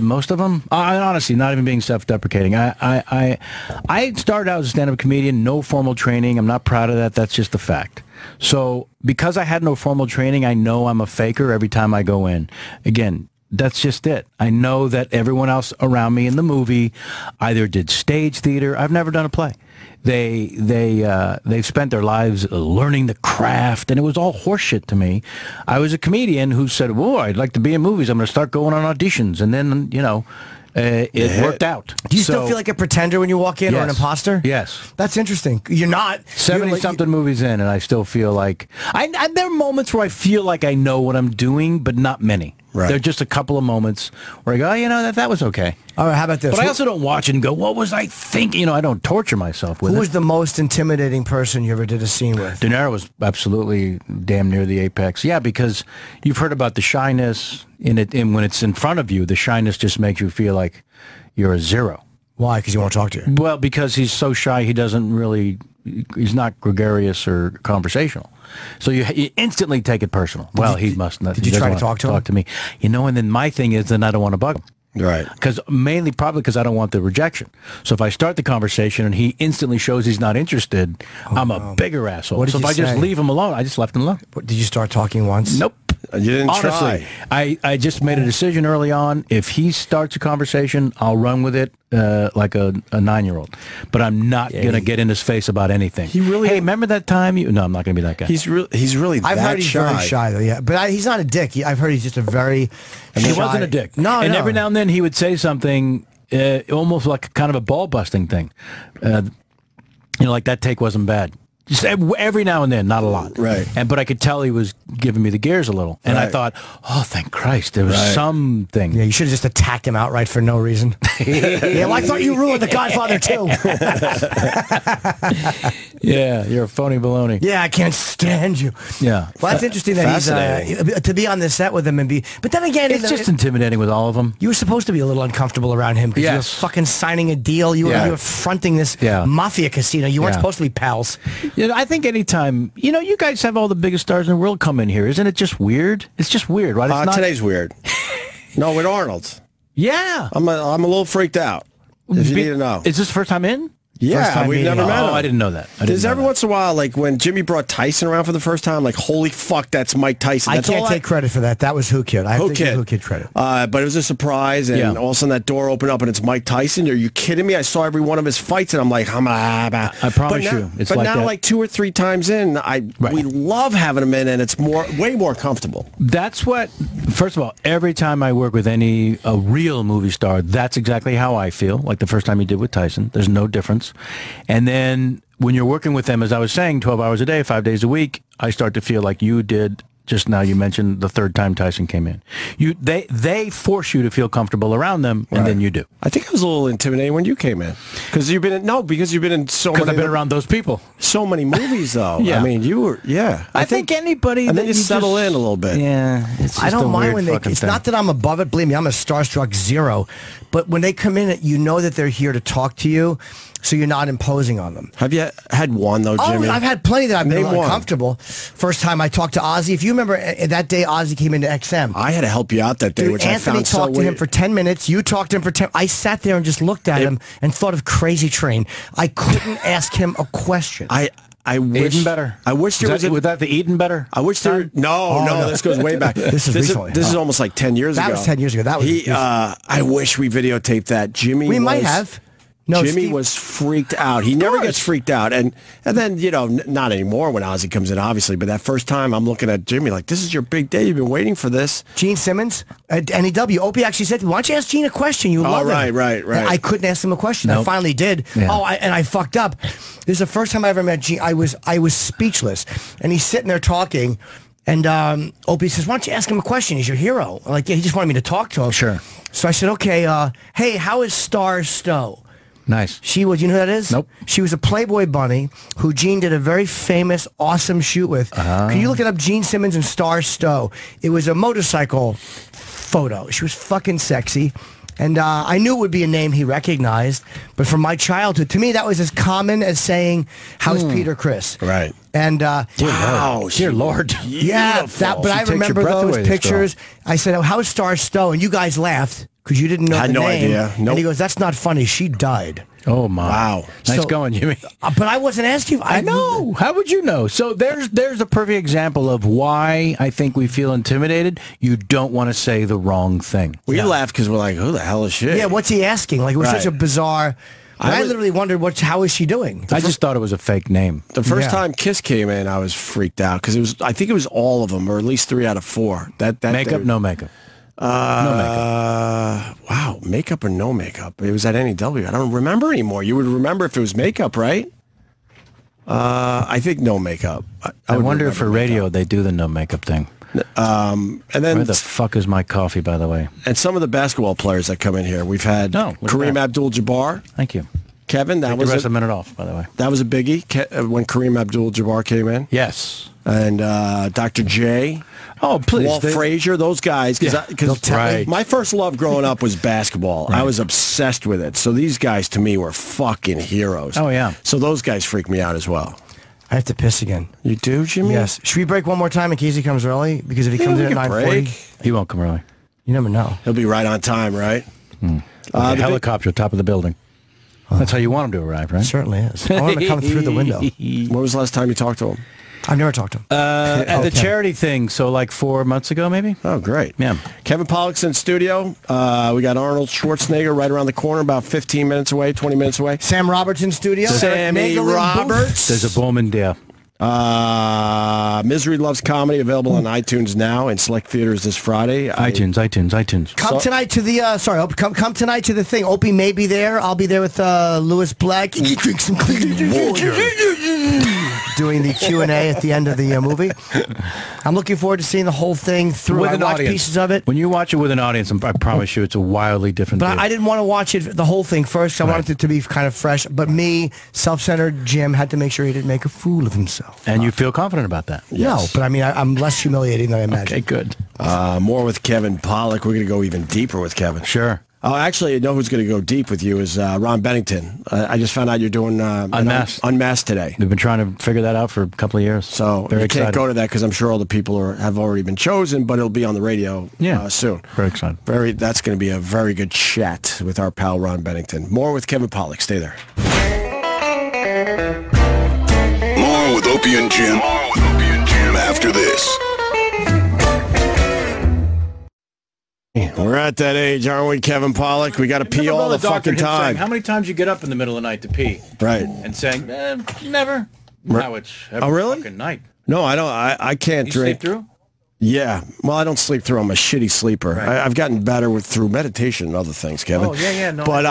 Most of them. Honestly, not even being self-deprecating. I started out as a stand-up comedian, no formal training. I'm not proud of that. That's just the fact. So because I had no formal training, I know I'm a faker every time I go in. Again, that's just it. I know that everyone else around me in the movie either did stage theater. I've never done a play. They've spent their lives learning the craft, and it was all horseshit to me. I was a comedian who said, "Whoa, I'd like to be in movies. I'm going to start going on auditions," and then It worked out. Do you still feel like a pretender when you walk in, or an imposter? Yes. That's interesting. You're not 70-something movies in, and I still feel like there are moments where I feel like I know what I'm doing, but not many. Right. There are just a couple of moments where I go, that was okay. All right, how about this? But I also don't watch it and go, what was I thinking? I don't torture myself with it. Who was the most intimidating person you ever did a scene with? De Niro was absolutely damn near the apex. Yeah, because you've heard about the shyness in it, and when it's in front of you, the shyness just makes you feel like you're a zero. Why? Because he won't talk to you? Well, because he's so shy, he's not gregarious or conversational. So you instantly take it personal. He must not. Did you try to talk to him? Talk to me. And then my thing is, then I don't want to bug him. Right. Probably because I don't want the rejection. So if I start the conversation and he instantly shows he's not interested, I'm a bigger asshole. What did so if you I just say? leave him alone, I just left him alone. Did you start talking once? Nope. You didn't Honestly, try. I just made a decision early on. If he starts a conversation, I'll run with it like a 9-year-old. But I'm not going to get in his face about anything. Hey, remember that time? No, I'm not going to be that guy. He's really I've heard he's shy. very shy, though, yeah. But he's not a dick. I've heard he's just a very He wasn't a dick. No, and every now and then he would say something almost like kind of a ball-busting thing. Like that take wasn't bad. Just every now and then, not a lot. Right. But I could tell he was giving me the gears a little. And I thought, oh, thank Christ, there was something. Yeah, you should have just attacked him outright for no reason. Yeah, well, I thought you ruined The Godfather too. Yeah, you're a phony baloney. Yeah, I can't stand you. Yeah. Well, that's interesting that he's to be on the set with him and be. But then again, It's just intimidating with all of them. you were supposed to be a little uncomfortable around him because you were fucking signing a deal. You were fronting this mafia casino. You weren't supposed to be pals. I think anytime, you guys have all the biggest stars in the world come in here. Isn't it just weird? It's just weird, right? It's not... Today's weird. No, with Arnold. Yeah. I'm a little freaked out, if you need to know. Is this first time in? Yeah, we've never met him. Oh, I didn't know that. There's every once in a while, like when Jimmy brought Tyson around for the first time, like, holy fuck, that's Mike Tyson. That's I can't take credit for that. That was Who Kid. I have to give Who Kid credit. But it was a surprise, and all of a sudden that door opened up, and it's Mike Tyson. Are you kidding me? I saw every one of his fights, and I'm like, I promise you. It's but like now, that. like 2 or 3 times in, we love having him in, and it's way more comfortable. That's what, first of all, every time I work with a real movie star, that's exactly how I feel, like the first time you did with Tyson. There's no difference. And then when you're working with them, as I was saying, 12 hours a day, 5 days a week, I start to feel like you did just now. You mentioned the third time Tyson came in. They force you to feel comfortable around them, and then you do. I think it was a little intimidating when you came in. Because you've been in so many... Because I've been around those people. So many movies, though. Yeah. I mean, you were... Yeah. I think anybody... And then you settle in a little bit. Yeah. I don't mind when it's not that I'm above it. Believe me, I'm a starstruck zero. But when they come in, you know that they're here to talk to you, so you're not imposing on them. Have you had one, though, Jimmy? Oh, I've had plenty that I've been Name one. uncomfortable. First time I talked to Ozzy. If you remember, that day Ozzy came into XM. I had to help you out that day, which Anthony I found so weird. talked to him for 10 minutes. You talked to him for 10. I sat there and just looked at him and thought of Crazy Train. I couldn't ask him a question. I wish Eating better. I wish there was that the eating better? I wish there. No, this goes way back. This is recently. This is almost like 10 years ago. That was 10 years ago. That was. I wish we videotaped that. Jimmy. We might have. No, Jimmy Steve was freaked out. He never gets freaked out, and then not anymore when Ozzy comes in, obviously. But that first time, I'm looking at Jimmy like, this is your big day. You've been waiting for this. Gene Simmons at NEW. Opie actually said, "Why don't you ask Gene a question? You love him." Right. And I couldn't ask him a question. Nope. I finally did. Yeah. And I fucked up. This is the first time I ever met Gene. I was speechless, and he's sitting there talking. And Opie says, "Why don't you ask him a question? He's your hero." I'm like, yeah, he just wanted me to talk to him. Sure. So I said, "Okay, hey, how is Star Stowe?" Nice. She was, you know who that is? Nope. She was a Playboy bunny who Gene did a very famous, awesome shoot with. Can you look it up? Gene Simmons and Star Stowe. It was a motorcycle photo. She was fucking sexy. And I knew it would be a name he recognized. But from my childhood, to me, that was as common as saying, "How's Peter Chris?" Right. And Dear Lord. yeah, but I remember those pictures. I said, "Oh, how's Star Stowe?" And you guys laughed because you didn't know the name. Idea. Nope. And he goes, "That's not funny. She died." Oh, my. Wow. Nice going, Jimmy. But I wasn't asking. I know. How would you know? So there's a perfect example of why I think we feel intimidated. You don't want to say the wrong thing. We laugh because we're like, who the hell is she? Yeah, what's he asking? Like, it was such a bizarre... I literally wondered, how is she doing? I just thought it was a fake name. The first time Kiss came in, I was freaked out because I think it was all of them, or at least 3 out of 4. That makeup, no makeup. No makeup. Wow, makeup or no makeup? It was at NEW. I don't remember anymore. You would remember if it was makeup, right? I think no makeup. I would wonder if for remember radio makeup. they do the no makeup thing. And then Where the fuck is my coffee, by the way? and some of the basketball players that come in here. We've had No, look at Kareem that. Abdul-Jabbar. Thank you. Kevin, that Take the was rest of a, the minute off, by the way. that was a biggie when Kareem Abdul-Jabbar came in. Yes. And Dr. J. Oh, please. Walt Frazier, those guys. Because Right. my first love growing up was basketball. I Right. was obsessed with it. So these guys, to me, were fucking heroes. Oh, yeah. So those guys freak me out as well. I have to piss again. You do, Jimmy? Yes. Should we break one more time in case he comes early? Because if he comes we in at can 9:40, break. He won't come early. you never know. He'll be right on time, right? Okay, the helicopter, top of the building. That's how you want him to arrive, right? Certainly is. I want him to come through the window. When was the last time you talked to him? I've never talked to him. At the charity thing, so like 4 months ago, maybe? Oh, great. Yeah. Kevin Pollock's in studio. We got Arnold Schwarzenegger right around the corner, about 15 minutes away, 20 minutes away. Sam Roberts in studio. Sammy Nagel in Roberts. There's a Bowman there. Misery Loves Comedy, available on iTunes now and select theaters this Friday. iTunes. Come tonight to the come tonight to the thing. Opie may be there. I'll be there with Lewis Black. Drink some doing the Q&A at the end of the movie. I'm looking forward to seeing the whole thing through. I watched pieces of it. When you watch it with an audience, I promise you it's a wildly different But deal. I didn't want to watch it the whole thing first. I wanted it to be kind of fresh. But me, self-centered Jim, had to make sure he didn't make a fool of himself. And you feel confident about that? No, but I mean, I'm less humiliating than I imagine. Okay, good. More with Kevin Pollak. We're going to go even deeper with Kevin. Sure. Oh, actually, I know who's going to go deep with you is Ron Bennington. I just found out you're doing Unmasked today. We've been trying to figure that out for a couple of years. So very you excited. can't go to that because I'm sure all the people have already been chosen, but it'll be on the radio soon. Very excited. That's going to be a very good chat with our pal Ron Bennington. More with Kevin Pollak. Stay there. More with Opie and Jim. After this. We're at that age, aren't we, Kevin Pollak? We got to pee all the fucking time. How many times you get up in the middle of the night to pee? Right. And saying, never. Now it's every really? fucking night. No, I don't. I can't You drink. sleep through? Yeah. Well, I don't sleep through. I'm a shitty sleeper. Right. I've gotten better through meditation and other things, Kevin. Oh, yeah. No, but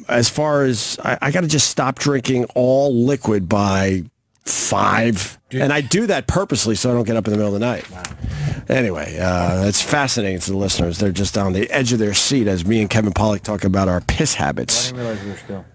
as far as I got to just stop drinking all liquid by 5. And I do that purposely so I don't get up in the middle of the night. Wow. Anyway, it's fascinating to the listeners. They're just on the edge of their seat as me and Kevin Pollak talk about our piss habits. I didn't realize we were still.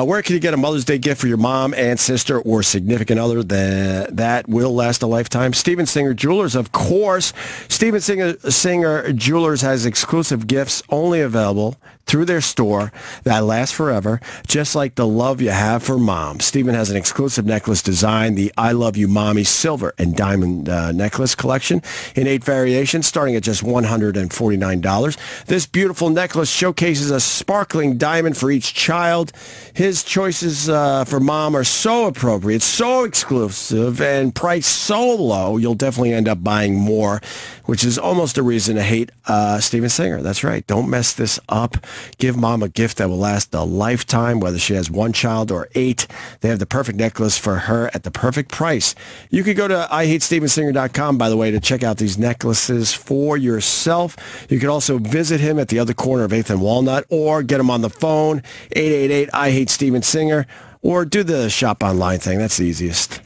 Where can you get a Mother's Day gift for your mom and sister or significant other that will last a lifetime? Steven Singer Jewelers, of course. Steven Singer Jewelers has exclusive gifts only available through their store that last forever, just like the love you have for mom. Steven has an exclusive necklace design, the I Love You Mommy Silver and Diamond Necklace Collection in 8 variations, starting at just $149. This beautiful necklace showcases a sparkling diamond for each child. His choices for mom are so appropriate, so exclusive, and priced so low, you'll definitely end up buying more, which is almost a reason to hate Steven Singer. That's right. Don't mess this up. Give mom a gift that will last a lifetime, whether she has 1 child or 8. They have the perfect necklace for her at the perfect price. You could go to IHateStevenSinger.com, by the way, to check out these necklaces for yourself. You could also visit him at the other corner of 8th and Walnut, or get him on the phone, 888-I-HATE-STEVEN-SINGER, or do the shop online thing. That's the easiest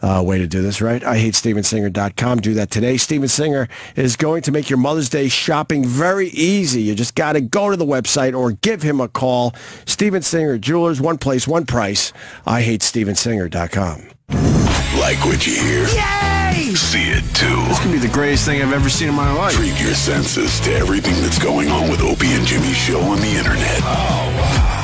way to do this, right? IHateStevenSinger.com. Do that today. Steven Singer is going to make your Mother's Day shopping very easy. You just got to go to the website or give him a call. Steven Singer Jewelers, one place, one price. IHateStevenSinger.com. Like what you hear? Yay! See it too. This could be the greatest thing I've ever seen in my life. Treat your senses to everything that's going on with Opie and Jimmy's show on the internet.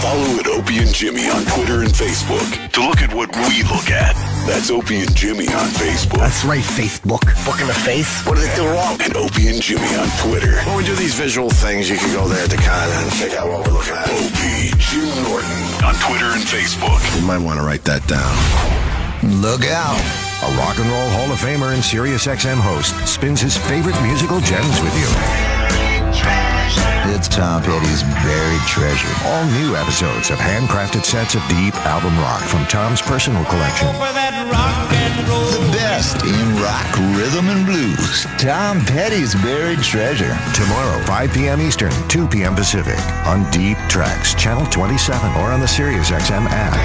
Follow at Opie and Jimmy on Twitter and Facebook to look at what we look at. That's Opie and Jimmy on Facebook. That's right, Facebook. Book in the face. What did it do wrong? And Opie and Jimmy on Twitter. When we do these visual things, you can go there to kind of check out what we're looking at. Opie, Jim Norton on Twitter and Facebook. You might want to write that down. Look out. A rock and roll Hall of Famer and Sirius XM host spins his favorite musical gems with you. It's Tom Petty's buried treasure. All new episodes of handcrafted sets of deep album rock from Tom's personal collection. The best in rock, rhythm, and blues. Tom Petty's buried treasure. Tomorrow, 5 p.m. Eastern, 2 p.m. Pacific, on Deep Tracks, Channel 27, or on the SiriusXM app.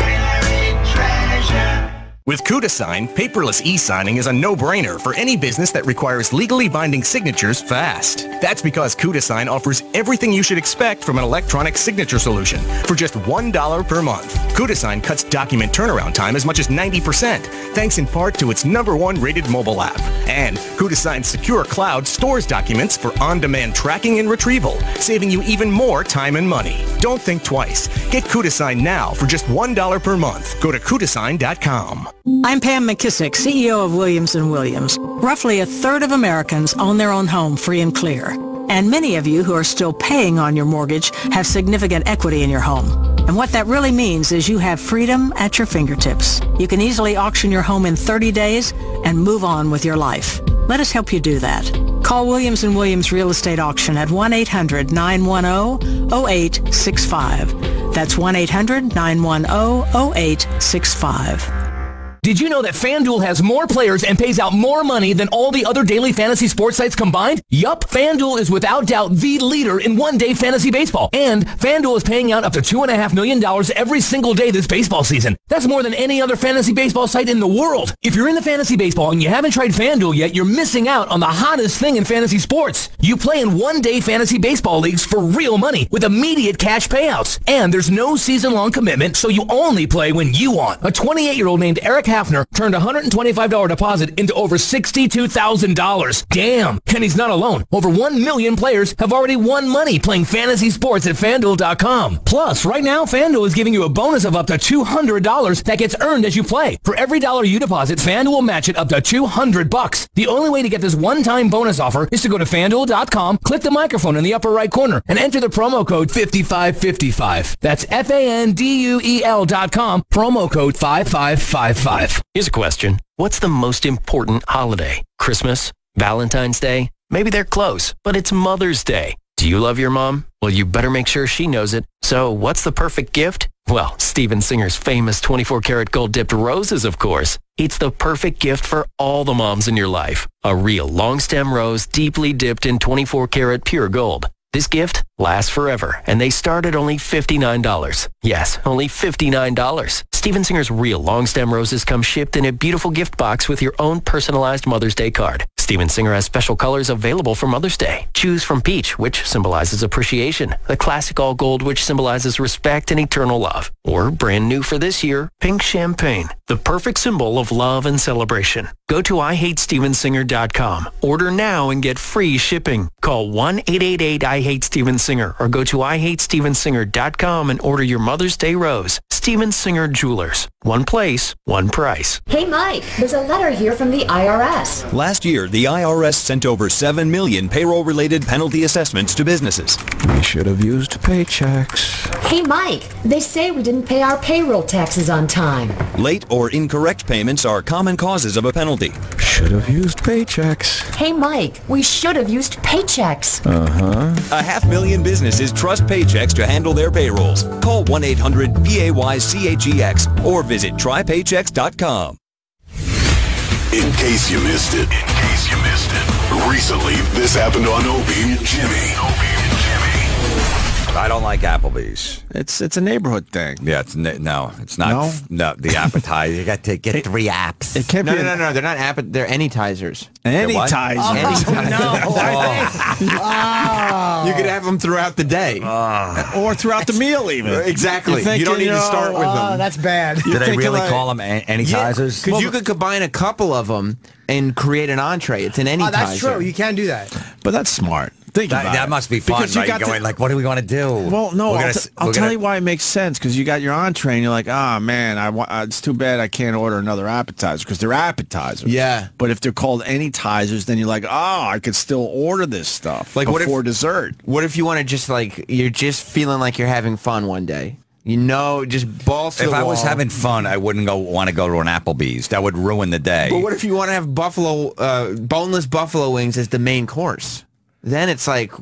With CudaSign, paperless e-signing is a no-brainer for any business that requires legally binding signatures fast. That's because CudaSign offers everything you should expect from an electronic signature solution for just $1 per month. CudaSign cuts document turnaround time as much as 90%, thanks in part to its #1 rated mobile app. And CudaSign's secure cloud stores documents for on-demand tracking and retrieval, saving you even more time and money. Don't think twice. Get CudaSign now for just $1 per month. Go to CudaSign.com. I'm Pam McKissick, CEO of Williams & Williams. Roughly a third of Americans own their own home free and clear. And many of you who are still paying on your mortgage have significant equity in your home. And what that really means is you have freedom at your fingertips. You can easily auction your home in 30 days and move on with your life. Let us help you do that. Call Williams & Williams Real Estate Auction at 1-800-910-0865. That's 1-800-910-0865. Did you know that FanDuel has more players and pays out more money than all the other daily fantasy sports sites combined? Yup, FanDuel is without doubt the leader in one-day fantasy baseball. And FanDuel is paying out up to $2.5 million every single day this baseball season. That's more than any other fantasy baseball site in the world. If you're into fantasy baseball and you haven't tried FanDuel yet, you're missing out on the hottest thing in fantasy sports. You play in one-day fantasy baseball leagues for real money with immediate cash payouts. And there's no season-long commitment, so you only play when you want. A 28-year-old named Eric Hafner turned a $125 deposit into over $62,000. Damn! And he's not alone. Over 1 million players have already won money playing fantasy sports at FanDuel.com. Plus, right now, FanDuel is giving you a bonus of up to $200 that gets earned as you play. For every dollar you deposit, FanDuel will match it up to $200. The only way to get this one-time bonus offer is to go to FanDuel.com, click the microphone in the upper right corner, and enter the promo code 5555. That's FanDuel.com, promo code 5555. Here's a question. What's the most important holiday? Christmas? Valentine's Day? Maybe they're close, but it's Mother's Day. Do you love your mom? Well, you better make sure she knows it. So what's the perfect gift? Well, Steven Singer's famous 24-karat gold-dipped roses, of course. It's the perfect gift for all the moms in your life. A real long-stem rose deeply dipped in 24-karat pure gold. This gift lasts forever, and they start at only $59. Yes, only $59. Steven Singer's real long-stem roses come shipped in a beautiful gift box with your own personalized Mother's Day card. Steven Singer has special colors available for Mother's Day. Choose from peach, which symbolizes appreciation, the classic all gold, which symbolizes respect and eternal love, or brand new for this year, pink champagne, the perfect symbol of love and celebration. Go to IHateStevenSinger.com. Order now and get free shipping. Call 1-888-I-HATE-STEVEN-SINGER or go to IHateStevenSinger.com and order your Mother's Day rose. Steven Singer Jewelers. One place, one price. Hey, Mike, there's a letter here from the IRS. Last year, the IRS sent over 7 million payroll-related penalty assessments to businesses. We should have used paychecks. Hey, Mike, they say we didn't pay our payroll taxes on time. Late or incorrect payments are common causes of a penalty. Should have used paychecks. Hey, Mike, we should have used paychecks. Uh-huh. 500,000 businesses trust Paychex to handle their payrolls. Call 1-800-PAYCHEX or visit trypaychex.com. In case you missed it. Recently, this happened on Opie and Jimmy. I don't like Applebee's. It's a neighborhood thing. Yeah, it's it's not. No, the appetizer. You got to get 3 apps. It can't be. No. They're not they're anytizers. Anytizers. You could have them throughout the day, or throughout the meal, even. Exactly. You don't need to start with them. That's bad. Do they really call them anytizers? Because you could combine a couple of them and create an entree. It's an anytizer. That's true. You can do that. But that's smart. That must be fun, right? You're going like, what are we going to do? Well, no, I'll tell you why it makes sense, because you got your entree and you're like, oh, man, it's too bad I can't order another appetizer, because they're appetizers. Yeah. But if they're called anytizers, then you're like, oh, I could still order this stuff before dessert. What if you want to just you're just feeling like you're having fun one day? Just balls to the wall. If I was having fun, I wouldn't want to go to an Applebee's. That would ruin the day. But what if you want to have boneless buffalo wings as the main course? Then it's like,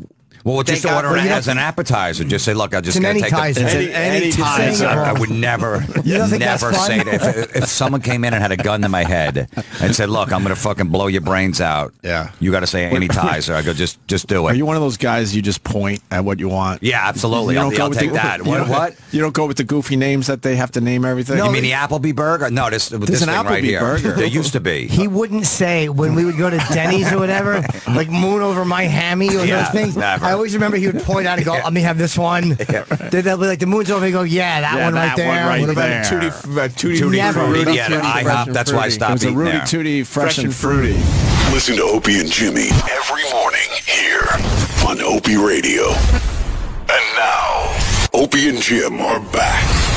Well, just order it as an appetizer. Just say, look, I'm just going to take any tizer. I would never say that. If someone came in and had a gun to my head and said, look, I'm going to fucking blow your brains out. Yeah. You got to say any tizer. I go, just do it. Are you one of those guys you just point at what you want? Yeah, absolutely. I'll take that. What? You don't go with the goofy names that they have to name everything? You mean the Applebee burger? No, this an thing Applebee right here. burger. There used to be. He wouldn't say when we would go to Denny's or whatever, like moon over my hammy or those things. Never. I always remember he would point out and go, let me have this one. They'd be like, the moon's over, he'd go, that one right there. What about Tutti Frutti? Yeah, IHOP. That's why I stopped eating there. It was a Rudy Tooty Fresh and Fruity. Listen to Opie and Jimmy every morning here on Opie Radio. And now, Opie and Jim are back.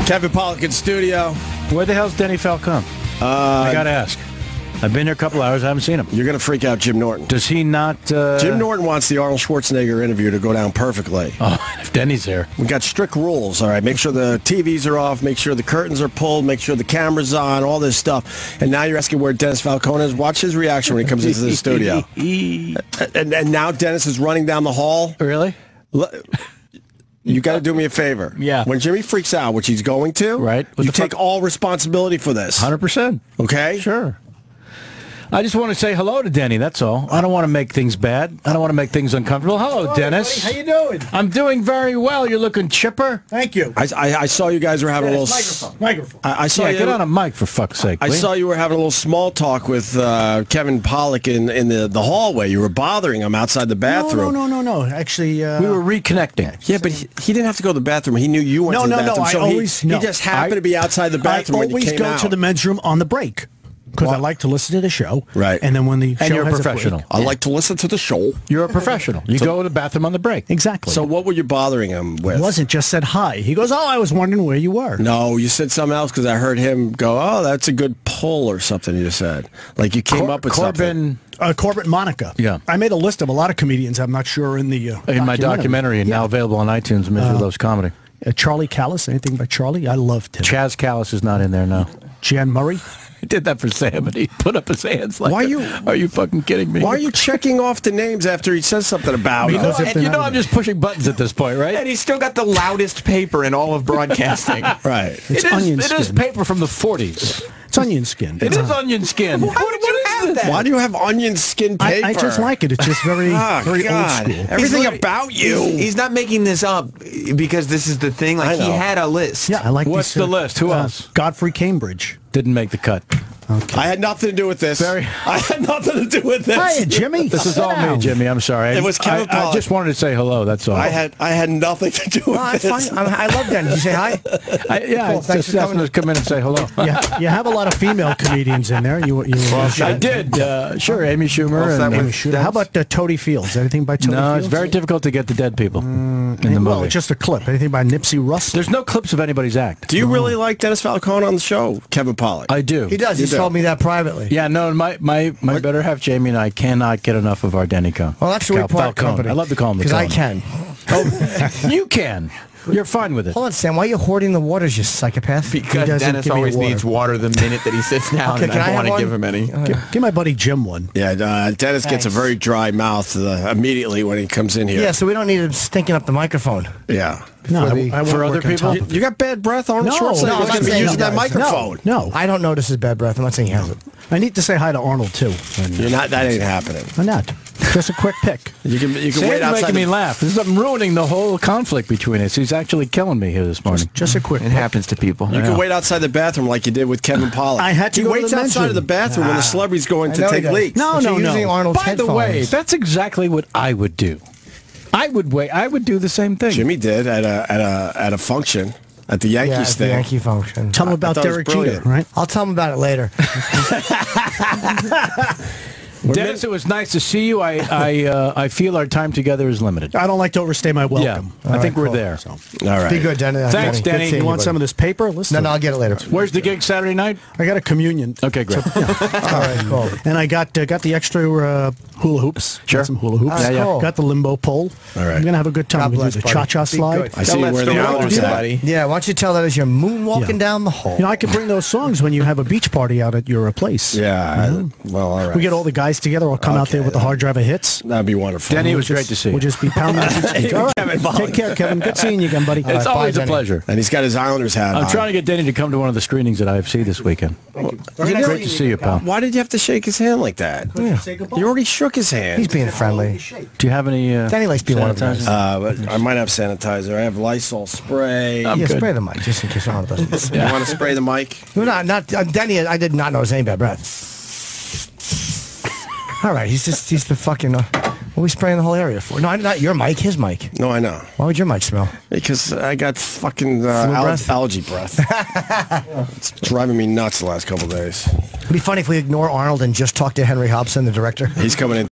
Kevin Pollak in studio. Where the hell's Denny Falcone? I got to ask. I've been there a couple hours. I haven't seen him. You're going to freak out Jim Norton. Does he not... Jim Norton wants the Arnold Schwarzenegger interview to go down perfectly. Oh, if Denny's there. We got strict rules, all right? Make sure the TVs are off, make sure the curtains are pulled, make sure the camera's on, all this stuff. And now you're asking where Dennis Falcone is. Watch his reaction when he comes into the studio. And now Dennis is running down the hall. Really? You got to do me a favor. Yeah. When Jimmy freaks out, which he's going to, right? You take all responsibility for this. 100%. Okay? Sure. I just want to say hello to Denny, that's all. I don't want to make things bad. I don't want to make things uncomfortable. Hello, Dennis. Buddy. How you doing? I'm doing very well. You're looking chipper. Thank you. I saw you guys were having a little... Microphone. I saw you... Get on a mic, for fuck's sake, I saw you were having a little small talk with Kevin Pollak in the hallway. You were bothering him outside the bathroom. No. Actually... we were reconnecting. Yeah, but he didn't have to go to the bathroom. He knew you went to the bathroom. He just happened to be outside the bathroom when you came out. I always go to the men's room on the break. Because I like to listen to the show. Right. And then when the show and you're has a professional. I like to listen to the show. You're a professional. You go to the bathroom on the break. Exactly. So what were you bothering him with? It wasn't just said hi. He goes, I was wondering where you were. No, you said something else because I heard him go, that's a good pull or something you said. Like you came up with something. Corbett Monica. Yeah. I made a list of a lot of comedians. I'm not sure in the in my documentary and now available on iTunes, Misery Loves Comedy. Charlie Callis. Anything by Charlie? I loved him. Chaz Callis is not in there now. Jan Murray. He did that for Sam, and he put up his hands like, are you fucking kidding me? Why are you checking off the names after he says something about it? You know I'm just pushing buttons at this point, right? And he's still got the loudest paper in all of broadcasting. Right. It is paper from the 40s. It's onion skin. It is onion skin. Why would you have that? Why do you have onion skin paper? I just like it. It's just very, very old school. Everything about you. He's not making this up because this is the thing. Like he had a list. Yeah, I like What's the list? Who else? Godfrey Cambridge. Didn't make the cut. Okay. I had nothing to do with this. I had nothing to do with this. Hi, Jimmy. This is all me, Jimmy. I'm sorry. It was Kevin Pollak. I just wanted to say hello. That's all. I had nothing to do with this. Fine. I love that. Did you say hi? Cool. Thanks for coming to come in and say hello. Yeah, you have a lot of female comedians in there. I did. Sure, Amy Schumer. Amy Schumer. How about Toady Fields? Anything by Toady Fields? No, it's very difficult to get the dead people in the movie. Well, just a clip. Anything by Nipsey Russell? There's no clips of anybody's act. Do you really like Dennis Falcone on the show, Kevin Pollak? I do. He does. He's told me that privately. Yeah, no, my better half, Jamie, and I cannot get enough of our Dennyco. Well, that's the report company. I love to call him the because I can. Oh, you can. You're fine with it. Hold on, Sam. Why are you hoarding the waters, you psychopath? Because Dennis always needs water the minute that he sits down, and I don't want to give him any. Give my buddy Jim one. Yeah, Dennis gets a very dry mouth immediately when he comes in here. Yeah, so we don't need him stinking up the microphone. Yeah. No, for other people? You got bad breath, Arnold Schwarzenegger. He's going to be using that microphone. No. I don't notice his bad breath. I'm not saying he has it. I need to say hi to Arnold, too. You're not. That ain't happening. I'm not. Just a quick pick. You can wait outside. Making me laugh. I'm ruining the whole conflict between us. He's actually killing me here this morning. Just a quick. It happens to people. You can wait outside the bathroom like you did with Kevin Pollak. I had to. He waits outside of the bathroom when the celebrity's going to take leaks. No. By the way, that's exactly what I would do. I would wait. I would do the same thing. Jimmy did at a function. At the Yankees thing. The Yankee function. Tell him about Derek Jeter, right? I'll tell him about it later. Dennis, it was nice to see you. I feel our time together is limited. I don't like to overstay my welcome. Yeah, I think we're there. All right. Be good, Denny. Thanks, Denny. You want some of this paper? Listen. No, I'll get it later. Where's the gig Saturday night? I got a communion. Okay, great. All right, cool. And I got the extra hula hoops. Sure. Got some hula hoops. Yeah, cool. Got the limbo pole. All right. I'm going to have a good time. God We're going bless, to do the buddy. cha-cha Be slide. good. I see where the Islanders at. Yeah, why don't you tell that as you're moonwalking down the hall? You know, I could bring those songs when you have a beach party out at your place. Yeah. Well, all right. We get all the guys together. I'll come out there with the hard drive of hits. That'd be wonderful. Denny, it was great to see you. We'll just be pounding the beach. All right. Take care, Kevin. Good seeing you again, buddy. It's always a pleasure. And he's got his Islanders hat on. I'm trying to get Denny to come to one of the screenings at IFC this weekend. Great to see you, pal. Why did you have to shake his hand like that? Yeah. You already shook his hand. He's being friendly. Do you have any Danny likes being one of those. But I might have sanitizer. I have Lysol spray. Yeah, spray the mic just in case one doesn't. You want to spray the mic? No, not Danny. I did not notice any bad breath. All right, he's the fucking. What are we spraying the whole area for? No, not your mic. His mic. No, I know. Why would your mic smell? Because I got fucking breath? algae breath. It's driving me nuts the last couple of days. It'd be funny if we ignore Arnold and just talk to Henry Hobson, the director. He's coming in.